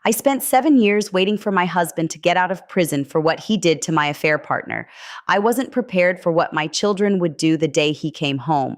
I spent 7 years waiting for my husband to get out of prison for what he did to my affair partner. I wasn't prepared for what my children would do the day he came home.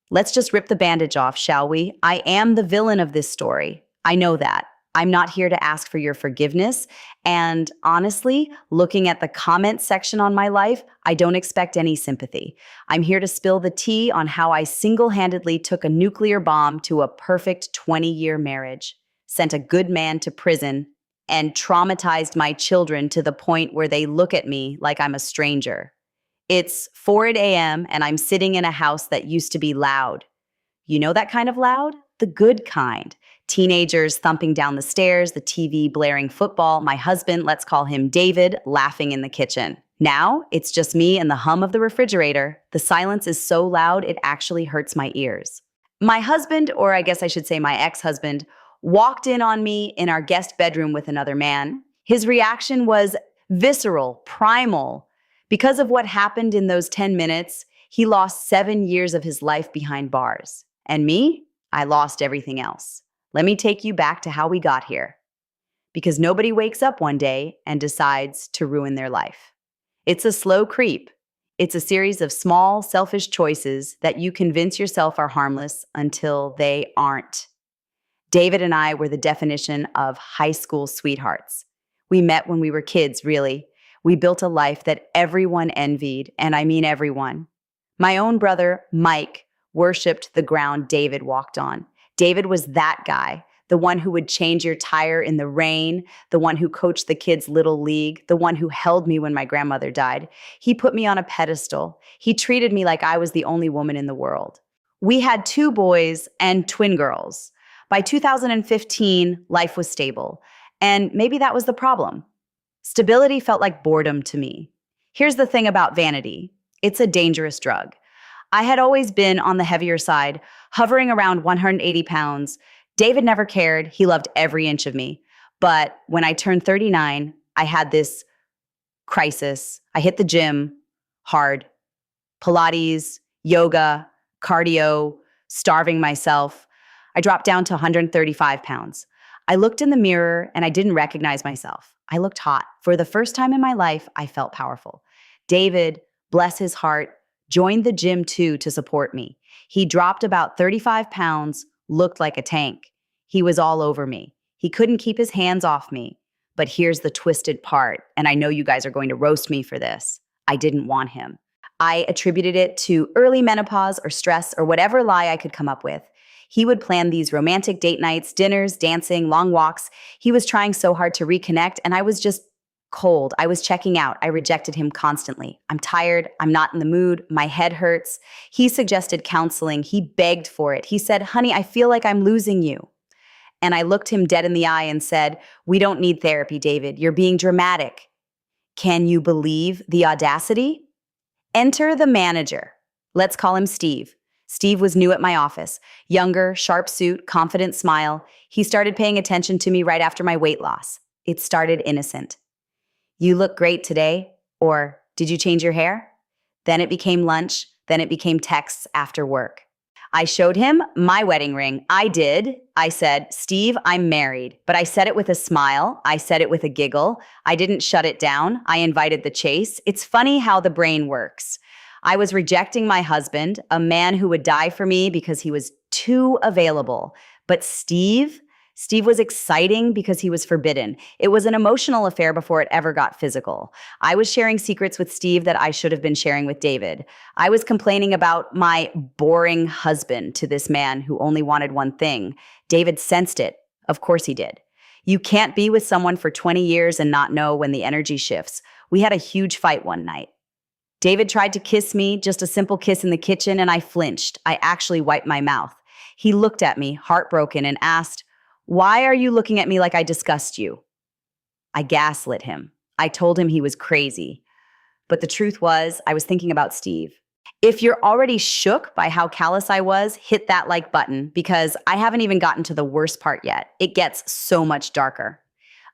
Let's just rip the bandage off, shall we? I am the villain of this story. I know that. I'm not here to ask for your forgiveness. And honestly, looking at the comments section on my life, I don't expect any sympathy. I'm here to spill the tea on how I single-handedly took a nuclear bomb to a perfect 20-year marriage, sent a good man to prison, and traumatized my children to the point where they look at me like I'm a stranger. It's 4 a.m. and I'm sitting in a house that used to be loud. You know that kind of loud? The good kind. Teenagers thumping down the stairs, the TV blaring football, my husband, let's call him David, laughing in the kitchen. Now, it's just me and the hum of the refrigerator. The silence is so loud, it actually hurts my ears. My husband, or I guess I should say my ex-husband, walked in on me in our guest bedroom with another man. His reaction was visceral, primal. Because of what happened in those 10 minutes, he lost 7 years of his life behind bars. And me? I lost everything else. Let me take you back to how we got here. Because nobody wakes up one day and decides to ruin their life. It's a slow creep. It's a series of small, selfish choices that you convince yourself are harmless until they aren't. David and I were the definition of high school sweethearts. We met when we were kids, really. We built a life that everyone envied, and I mean everyone. My own brother, Mike, worshipped the ground David walked on. David was that guy, the one who would change your tire in the rain, the one who coached the kids' little league, the one who held me when my grandmother died. He put me on a pedestal. He treated me like I was the only woman in the world. We had 2 boys and twin girls. By 2015, life was stable, and maybe that was the problem. Stability felt like boredom to me. Here's the thing about vanity. It's a dangerous drug. I had always been on the heavier side, hovering around 180 pounds. David never cared. He loved every inch of me. But when I turned 39, I had this crisis. I hit the gym hard. Pilates, yoga, cardio, starving myself. I dropped down to 135 pounds. I looked in the mirror and I didn't recognize myself. I looked hot. For the first time in my life, I felt powerful. David, bless his heart, joined the gym too to support me. He dropped about 35 pounds, looked like a tank. He was all over me. He couldn't keep his hands off me. But here's the twisted part, and I know you guys are going to roast me for this. I didn't want him. I attributed it to early menopause or stress or whatever lie I could come up with. He would plan these romantic date nights, dinners, dancing, long walks. He was trying so hard to reconnect, and I was just cold. I was checking out. I rejected him constantly. I'm tired. I'm not in the mood. My head hurts. He suggested counseling. He begged for it. He said, "Honey, I feel like I'm losing you." And I looked him dead in the eye and said, "We don't need therapy, David. You're being dramatic." Can you believe the audacity? Enter the manager. Let's call him Steve. Steve was new at my office. Younger, sharp suit, confident smile. He started paying attention to me right after my weight loss. It started innocent. "You look great today," or "Did you change your hair?" Then it became lunch. Then it became texts after work. I showed him my wedding ring. I did. I said, "Steve, I'm married." But I said it with a smile. I said it with a giggle. I didn't shut it down. I invited the chase. It's funny how the brain works. I was rejecting my husband, a man who would die for me because he was too available. But Steve was exciting because he was forbidden. It was an emotional affair before it ever got physical. I was sharing secrets with Steve that I should have been sharing with David. I was complaining about my boring husband to this man who only wanted one thing. David sensed it. Of course he did. You can't be with someone for 20 years and not know when the energy shifts. We had a huge fight one night. David tried to kiss me, just a simple kiss in the kitchen, and I flinched. I actually wiped my mouth. He looked at me, heartbroken, and asked, "Why are you looking at me like I disgust you?" I gaslit him. I told him he was crazy. But the truth was, I was thinking about Steve. If you're already shook by how callous I was, hit that like button, because I haven't even gotten to the worst part yet. It gets so much darker.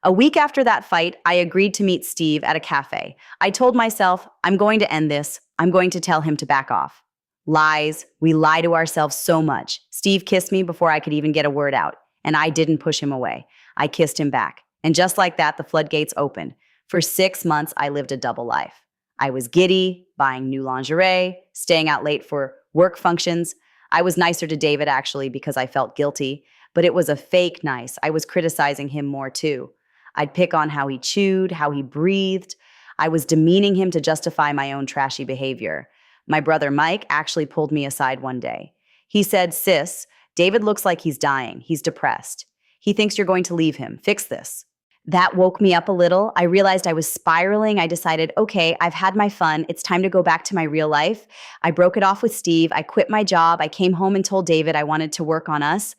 A week after that fight, I agreed to meet Steve at a cafe. I told myself, I'm going to end this. I'm going to tell him to back off. Lies. We lie to ourselves so much. Steve kissed me before I could even get a word out, and I didn't push him away. I kissed him back. And just like that, the floodgates opened. For 6 months, I lived a double life. I was giddy, buying new lingerie, staying out late for work functions. I was nicer to David, actually, because I felt guilty, but it was a fake nice. I was criticizing him more, too. I'd pick on how he chewed, how he breathed. I was demeaning him to justify my own trashy behavior. My brother Mike actually pulled me aside one day. He said, "Sis, David looks like he's dying. He's depressed. He thinks you're going to leave him. Fix this." That woke me up a little. I realized I was spiraling. I decided, okay, I've had my fun. It's time to go back to my real life. I broke it off with Steve. I quit my job. I came home and told David I wanted to work on us.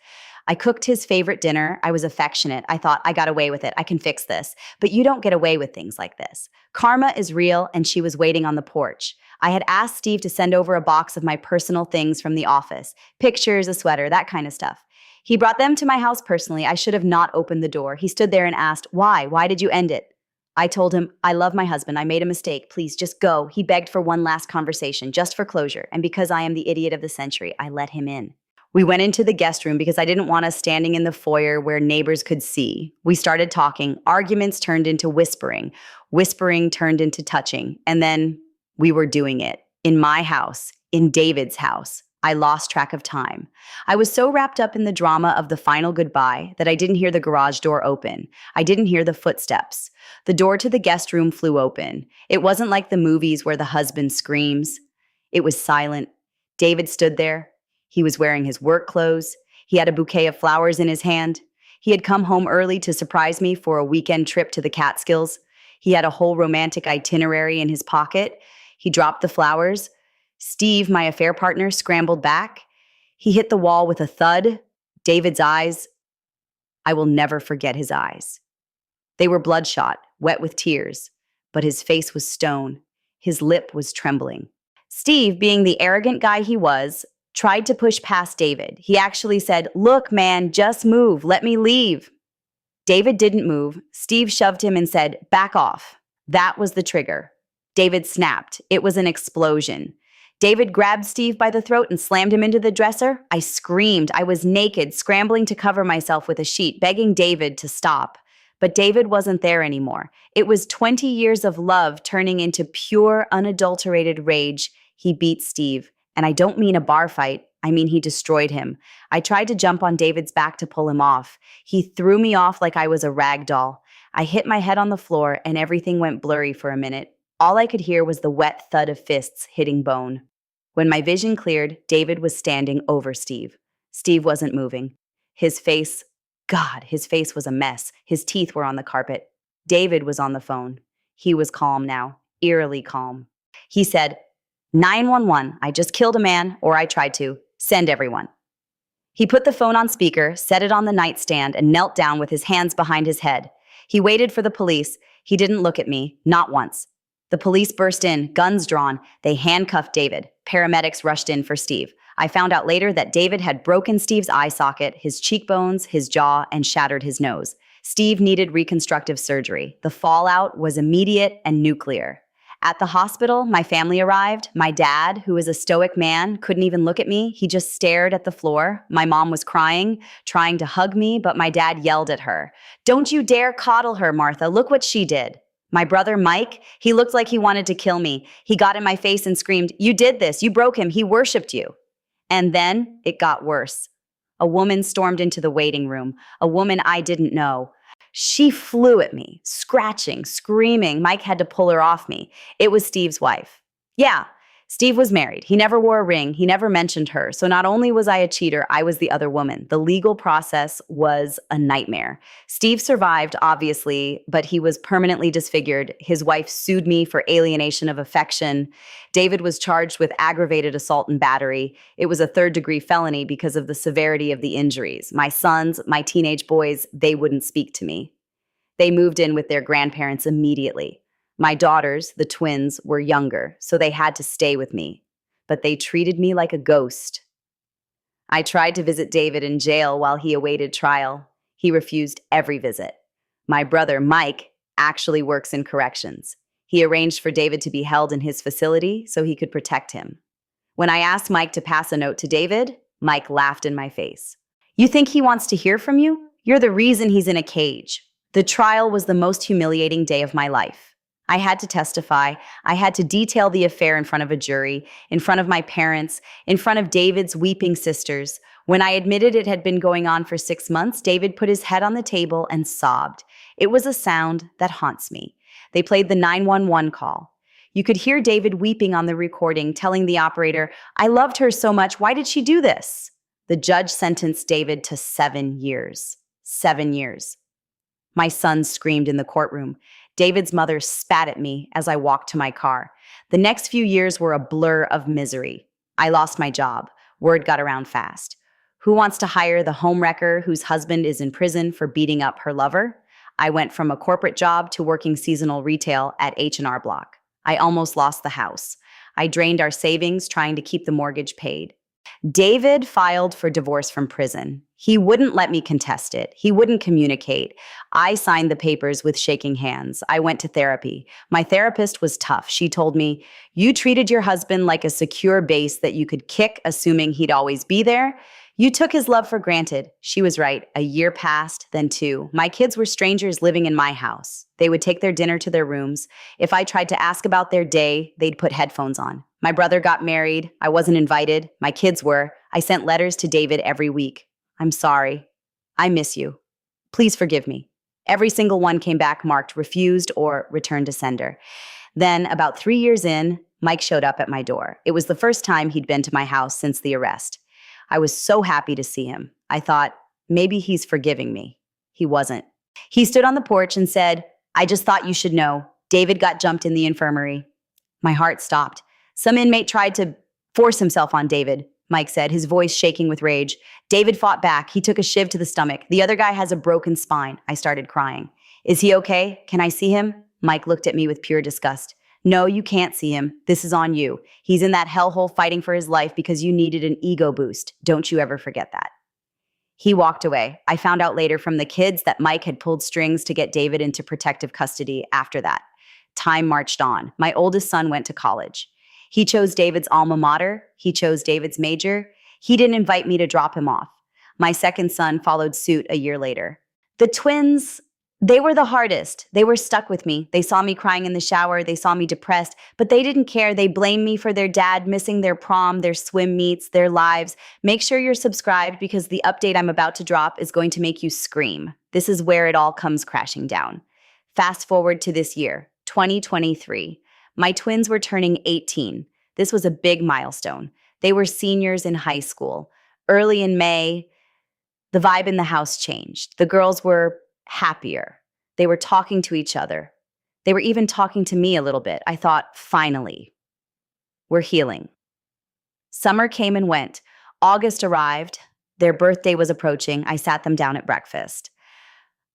I cooked his favorite dinner. I was affectionate. I thought, I got away with it. I can fix this. But you don't get away with things like this. Karma is real, and she was waiting on the porch. I had asked Steve to send over a box of my personal things from the office, pictures, a sweater, that kind of stuff. He brought them to my house personally. I should have not opened the door. He stood there and asked, "Why? Why did you end it?" I told him, "I love my husband. I made a mistake. Please just go." He begged for one last conversation, just for closure. And because I am the idiot of the century, I let him in. We went into the guest room because I didn't want us standing in the foyer where neighbors could see. We started talking. Arguments turned into whispering. Whispering turned into touching. And then we were doing it. In my house. In David's house. I lost track of time. I was so wrapped up in the drama of the final goodbye that I didn't hear the garage door open. I didn't hear the footsteps. The door to the guest room flew open. It wasn't like the movies where the husband screams. It was silent. David stood there. He was wearing his work clothes. He had a bouquet of flowers in his hand. He had come home early to surprise me for a weekend trip to the Catskills. He had a whole romantic itinerary in his pocket. He dropped the flowers. Steve, my affair partner, scrambled back. He hit the wall with a thud. David's eyes, I will never forget his eyes. They were bloodshot, wet with tears, but his face was stone. His lip was trembling. Steve, being the arrogant guy he was, tried to push past David. He actually said, "Look, man, just move. Let me leave." David didn't move. Steve shoved him and said, "Back off." That was the trigger. David snapped. It was an explosion. David grabbed Steve by the throat and slammed him into the dresser. I screamed. I was naked, scrambling to cover myself with a sheet, begging David to stop. But David wasn't there anymore. It was 20 years of love turning into pure, unadulterated rage. He beat Steve. And I don't mean a bar fight. I mean he destroyed him. I tried to jump on David's back to pull him off. He threw me off like I was a rag doll. I hit my head on the floor and everything went blurry for a minute. All I could hear was the wet thud of fists hitting bone. When my vision cleared, David was standing over Steve. Steve wasn't moving. His face was a mess. His teeth were on the carpet. David was on the phone. He was calm now, eerily calm. He said, 911, I just killed a man, or I tried to. Send everyone. He put the phone on speaker, set it on the nightstand, and knelt down with his hands behind his head. He waited for the police. He didn't look at me, not once. The police burst in, guns drawn. They handcuffed David. Paramedics rushed in for Steve. I found out later that David had broken Steve's eye socket, his cheekbones, his jaw, and shattered his nose. Steve needed reconstructive surgery. The fallout was immediate and nuclear. At the hospital, my family arrived. My dad, who is a stoic man, couldn't even look at me. He just stared at the floor. My mom was crying, trying to hug me, but my dad yelled at her. "Don't you dare coddle her, Martha. Look what she did." My brother, Mike, he looked like he wanted to kill me. He got in my face and screamed, "You did this. You broke him. He worshipped you." And then it got worse. A woman stormed into the waiting room, a woman I didn't know. She flew at me, scratching, screaming. Mike had to pull her off me. It was Steve's wife. Yeah, Steve was married. He never wore a ring. He never mentioned her. So not only was I a cheater, I was the other woman. The legal process was a nightmare. Steve survived, obviously, but he was permanently disfigured. His wife sued me for alienation of affection. David was charged with aggravated assault and battery. It was a third-degree felony because of the severity of the injuries. My sons, my teenage boys, they wouldn't speak to me. They moved in with their grandparents immediately. My daughters, the twins, were younger, so they had to stay with me. But they treated me like a ghost. I tried to visit David in jail while he awaited trial. He refused every visit. My brother, Mike, actually works in corrections. He arranged for David to be held in his facility so he could protect him. When I asked Mike to pass a note to David, Mike laughed in my face. "You think he wants to hear from you?" You're the reason he's in a cage. The trial was the most humiliating day of my life. I had to testify. I had to detail the affair in front of a jury, in front of my parents, in front of David's weeping sisters. When I admitted it had been going on for 6 months, David put his head on the table and sobbed. It was a sound that haunts me. They played the 911 call. You could hear David weeping on the recording, telling the operator, "I loved her so much. Why did she do this?" The judge sentenced David to 7 years. 7 years. My son screamed in the courtroom. David's mother spat at me as I walked to my car. The next few years were a blur of misery. I lost my job. Word got around fast. Who wants to hire the homewrecker whose husband is in prison for beating up her lover? I went from a corporate job to working seasonal retail at H&R Block. I almost lost the house. I drained our savings trying to keep the mortgage paid. David filed for divorce from prison. He wouldn't let me contest it. He wouldn't communicate. I signed the papers with shaking hands. I went to therapy. My therapist was tough. She told me, "You treated your husband like a secure base that you could kick, assuming he'd always be there. You took his love for granted." She was right. A year passed, then 2. My kids were strangers living in my house. They would take their dinner to their rooms. If I tried to ask about their day, they'd put headphones on. My brother got married. I wasn't invited. My kids were. I sent letters to David every week. "I'm sorry. I miss you. Please forgive me." Every single one came back marked refused or returned to sender. Then, about 3 years in, Mike showed up at my door. It was the first time he'd been to my house since the arrest. I was so happy to see him. I thought, maybe he's forgiving me. He wasn't. He stood on the porch and said, "I just thought you should know. David got jumped in the infirmary." My heart stopped. "Some inmate tried to force himself on David," Mike said, his voice shaking with rage. "David fought back. He took a shiv to the stomach. The other guy has a broken spine." I started crying. "Is he okay? Can I see him?" Mike looked at me with pure disgust. "No, you can't see him. This is on you. He's in that hellhole fighting for his life because you needed an ego boost. Don't you ever forget that." He walked away. I found out later from the kids that Mike had pulled strings to get David into protective custody after that. Time marched on. My oldest son went to college. He chose David's alma mater. He chose David's major. He didn't invite me to drop him off. My second son followed suit a year later. The twins, they were the hardest. They were stuck with me. They saw me crying in the shower. They saw me depressed, but they didn't care. They blamed me for their dad missing their prom, their swim meets, their lives. Make sure you're subscribed because the update I'm about to drop is going to make you scream. This is where it all comes crashing down. Fast forward to this year, 2023. My twins were turning 18. This was a big milestone. They were seniors in high school. Early in May, the vibe in the house changed. The girls were happier. They were talking to each other. They were even talking to me a little bit. I thought, finally, we're healing. Summer came and went. August arrived. Their birthday was approaching. I sat them down at breakfast.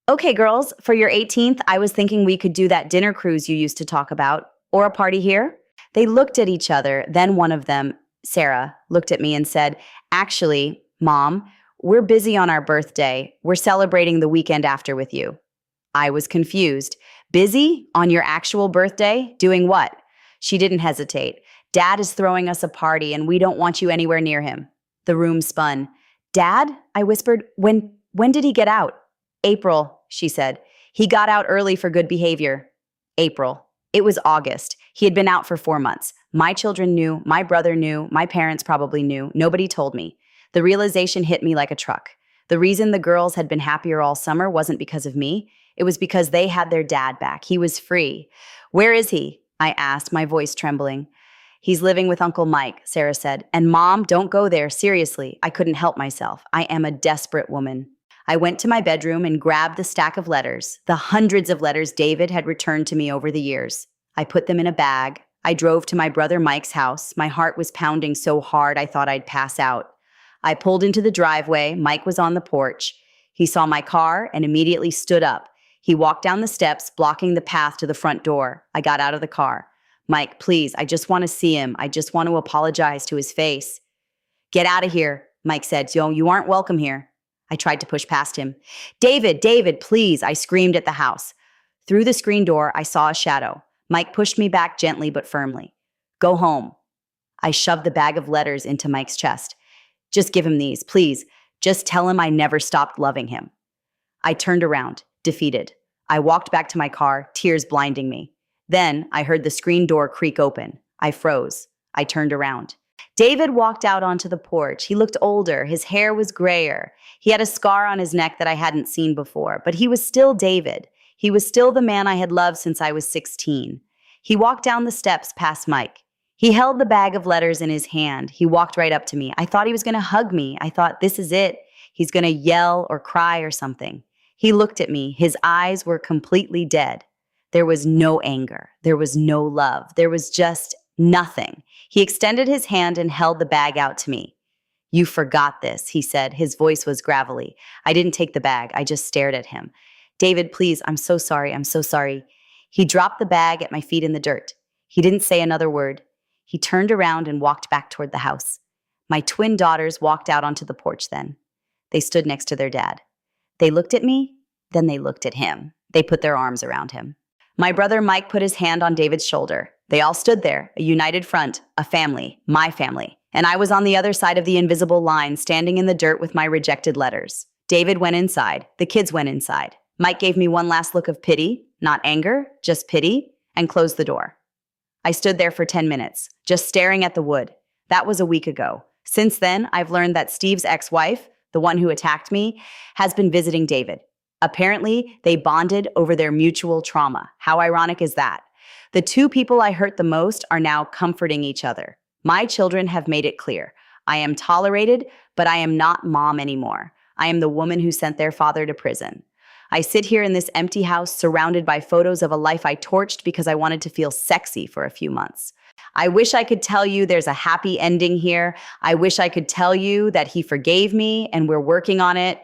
"Okay, girls, for your 18th, I was thinking we could do that dinner cruise you used to talk about. Or a party here?" They looked at each other. Then one of them, Sarah, looked at me and said, "Actually, Mom, we're busy on our birthday. We're celebrating the weekend after with you." I was confused. "Busy? On your actual birthday? Doing what?" She didn't hesitate. "Dad is throwing us a party and we don't want you anywhere near him." The room spun. "Dad?" I whispered. When did he get out?" "April," she said. "He got out early for good behavior." April. It was August. He had been out for 4 months. My children knew, my brother knew, my parents probably knew. Nobody told me. The realization hit me like a truck. The reason the girls had been happier all summer wasn't because of me. It was because they had their dad back. He was free. "Where is he?" I asked, my voice trembling. "He's living with Uncle Mike," Sarah said. "And Mom, don't go there. Seriously." I couldn't help myself. I am a desperate woman. I went to my bedroom and grabbed the stack of letters, the hundreds of letters David had returned to me over the years. I put them in a bag. I drove to my brother Mike's house. My heart was pounding so hard I thought I'd pass out. I pulled into the driveway. Mike was on the porch. He saw my car and immediately stood up. He walked down the steps, blocking the path to the front door. I got out of the car. "Mike, please, I just want to see him. I just want to apologize to his face." "Get out of here," Mike said. You aren't welcome here." I tried to push past him. David, please," I screamed at the house. Through the screen door, I saw a shadow. Mike pushed me back gently but firmly. "Go home." I shoved the bag of letters into Mike's chest. "Just give him these, please. Just tell him I never stopped loving him." I turned around, defeated. I walked back to my car, tears blinding me. Then I heard the screen door creak open. I froze. I turned around. David walked out onto the porch. He looked older. His hair was grayer. He had a scar on his neck that I hadn't seen before, but he was still David. He was still the man I had loved since I was 16. He walked down the steps past Mike. He held the bag of letters in his hand. He walked right up to me. I thought he was going to hug me. I thought, this is it. He's going to yell or cry or something. He looked at me. His eyes were completely dead. There was no anger. There was no love. There was just nothing. He extended his hand and held the bag out to me. You forgot this, he said. His voice was gravelly. I didn't take the bag. I just stared at him. David, please, I'm so sorry. I'm so sorry. He dropped the bag at my feet in the dirt. He didn't say another word. He turned around and walked back toward the house. My twin daughters walked out onto the porch then. They stood next to their dad. They looked at me, then they looked at him. They put their arms around him. My brother Mike put his hand on David's shoulder. They all stood there, a united front, a family, my family. And I was on the other side of the invisible line, standing in the dirt with my rejected letters. David went inside. The kids went inside. Mike gave me one last look of pity, not anger, just pity, and closed the door. I stood there for 10 minutes, just staring at the wood. That was a week ago. Since then, I've learned that Steve's ex-wife, the one who attacked me, has been visiting David. Apparently, they bonded over their mutual trauma. How ironic is that? The two people I hurt the most are now comforting each other. My children have made it clear. I am tolerated, but I am not mom anymore. I am the woman who sent their father to prison. I sit here in this empty house surrounded by photos of a life I torched because I wanted to feel sexy for a few months. I wish I could tell you there's a happy ending here. I wish I could tell you that he forgave me and we're working on it.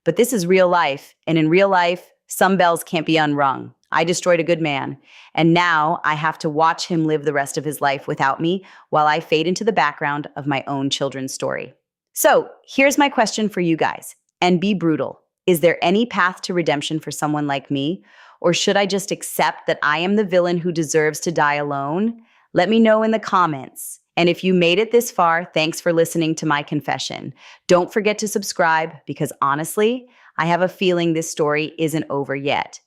But this is real life, and in real life, some bells can't be unrung. I destroyed a good man, and now I have to watch him live the rest of his life without me while I fade into the background of my own children's story. So here's my question for you guys, and be brutal. Is there any path to redemption for someone like me, or should I just accept that I am the villain who deserves to die alone? Let me know in the comments. And if you made it this far, thanks for listening to my confession. Don't forget to subscribe because honestly, I have a feeling this story isn't over yet.